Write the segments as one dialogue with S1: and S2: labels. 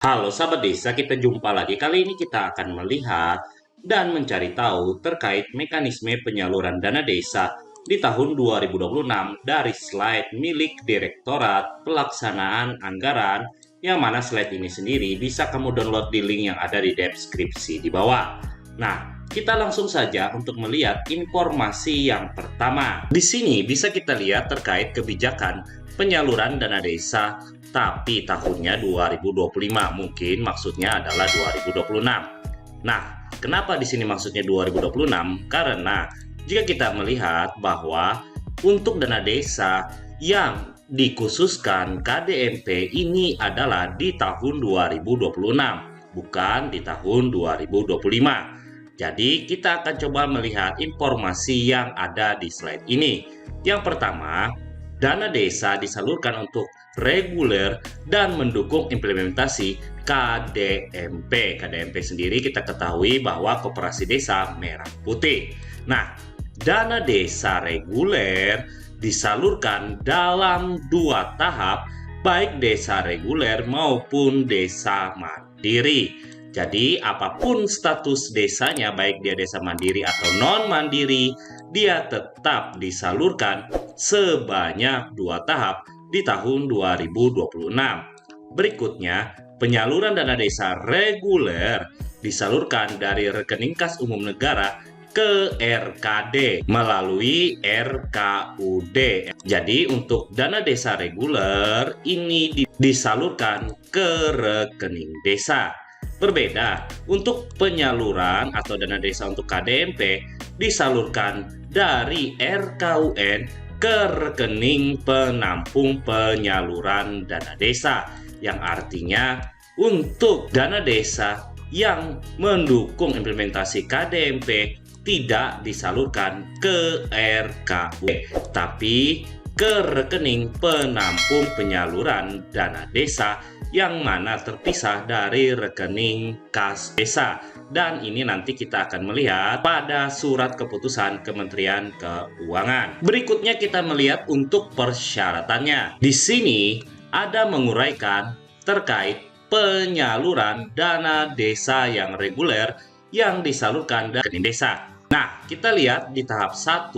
S1: Halo sahabat desa, kita jumpa lagi. Kali ini kita akan melihat dan mencari tahu terkait mekanisme penyaluran dana desa di tahun 2026 dari slide milik Direktorat Pelaksanaan Anggaran, yang mana slide ini sendiri bisa kamu download di link yang ada di deskripsi di bawah. Nah, kita langsung saja untuk melihat informasi yang pertama. Di sini bisa kita lihat terkait kebijakan penyaluran dana desa tapi tahunnya 2025, mungkin maksudnya adalah 2026. Nah, kenapa di sini maksudnya 2026? Karena jika kita melihat bahwa untuk dana desa yang dikhususkan KDMP ini adalah di tahun 2026, bukan di tahun 2025. Jadi kita akan coba melihat informasi yang ada di slide ini. Yang pertama, dana desa disalurkan untuk reguler dan mendukung implementasi KDMP. KDMP sendiri kita ketahui bahwa Koperasi Desa Merah Putih. Nah, dana desa reguler disalurkan dalam 2 tahap, baik desa reguler maupun desa mandiri. Jadi apapun status desanya, baik dia desa mandiri atau non-mandiri, dia tetap disalurkan sebanyak 2 tahap di tahun 2026. Berikutnya, penyaluran dana desa reguler disalurkan dari rekening kas umum negara ke RKD melalui RKUD. Jadi untuk dana desa reguler ini disalurkan ke rekening desa. Berbeda, untuk penyaluran atau dana desa untuk KDMP disalurkan dari RKUN ke rekening penampung penyaluran dana desa, yang artinya untuk dana desa yang mendukung implementasi KDMP tidak disalurkan ke RKUN, tapi ke rekening penampung penyaluran dana desa yang mana terpisah dari rekening kas desa. Dan ini nanti kita akan melihat pada surat keputusan Kementerian Keuangan. Berikutnya kita melihat untuk persyaratannya. Di sini ada menguraikan terkait penyaluran dana desa yang reguler yang disalurkan dari rekening desa. Nah, kita lihat di tahap 1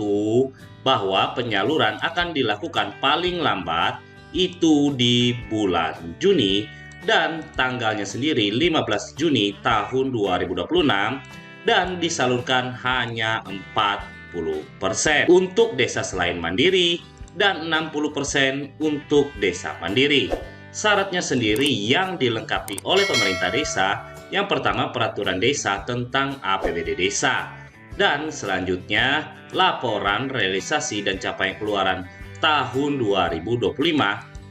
S1: bahwa penyaluran akan dilakukan paling lambat itu di bulan Juni, dan tanggalnya sendiri 15 Juni tahun 2026, dan disalurkan hanya 40% untuk desa selain mandiri dan 60% untuk desa mandiri. Syaratnya sendiri yang dilengkapi oleh pemerintah desa, yang pertama peraturan desa tentang APBD desa, dan selanjutnya laporan realisasi dan capaian keluaran tahun 2025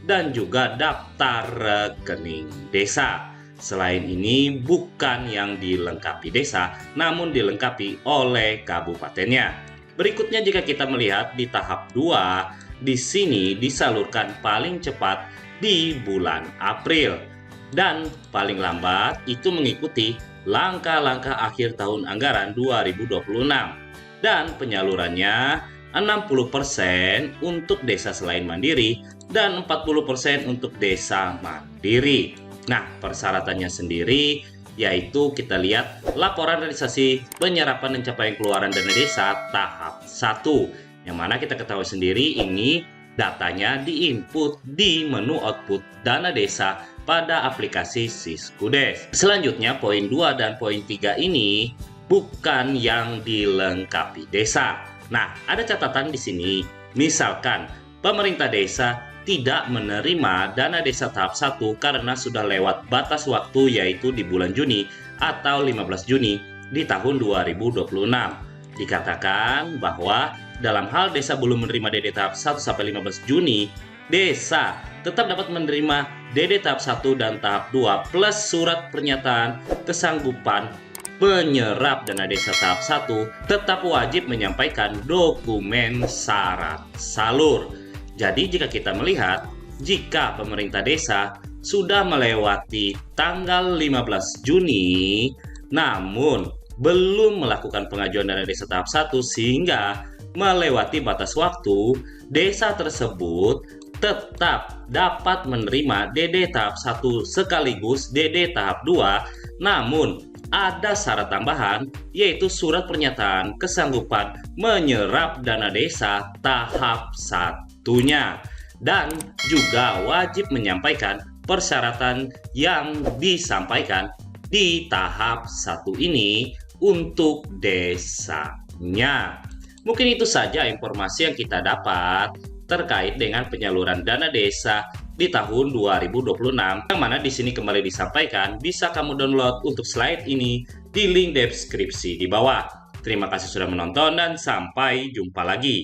S1: dan juga daftar rekening desa. Selain ini bukan yang dilengkapi desa, namun dilengkapi oleh kabupatennya. Berikutnya jika kita melihat di tahap 2, di sini disalurkan paling cepat di bulan April dan paling lambat itu mengikuti langkah-langkah akhir tahun anggaran 2026, dan penyalurannya 60% untuk desa selain mandiri dan 40% untuk desa mandiri. Nah, persyaratannya sendiri yaitu kita lihat laporan realisasi penyerapan dan capaian keluaran dana desa tahap 1, yang mana kita ketahui sendiri ini datanya diinput di menu output dana desa pada aplikasi Siskudes. Selanjutnya poin 2 dan poin 3 ini bukan yang dilengkapi desa. Nah, ada catatan di sini. Misalkan pemerintah desa tidak menerima dana desa tahap 1 karena sudah lewat batas waktu, yaitu di bulan Juni atau 15 Juni di tahun 2026. Dikatakan bahwa dalam hal desa belum menerima DD tahap 1 sampai 15 Juni, desa tetap dapat menerima DD tahap 1 dan tahap 2 plus surat pernyataan kesanggupan penyerap dana desa tahap 1, tetap wajib menyampaikan dokumen syarat salur. Jadi jika kita melihat, jika pemerintah desa sudah melewati tanggal 15 Juni, namun belum melakukan pengajuan dana desa tahap 1 sehingga melewati batas waktu, desa tersebut tetap dapat menerima DD tahap 1 sekaligus DD tahap 2, namun ada syarat tambahan, yaitu surat pernyataan kesanggupan menyerap dana desa tahap 1-nya. Dan juga wajib menyampaikan persyaratan yang disampaikan di tahap 1 ini untuk desanya. Mungkin itu saja informasi yang kita dapat terkait dengan penyaluran dana desa di tahun 2026, yang mana di sini kembali disampaikan bisa kamu download untuk slide ini di link deskripsi di bawah. Terima kasih sudah menonton dan sampai jumpa lagi.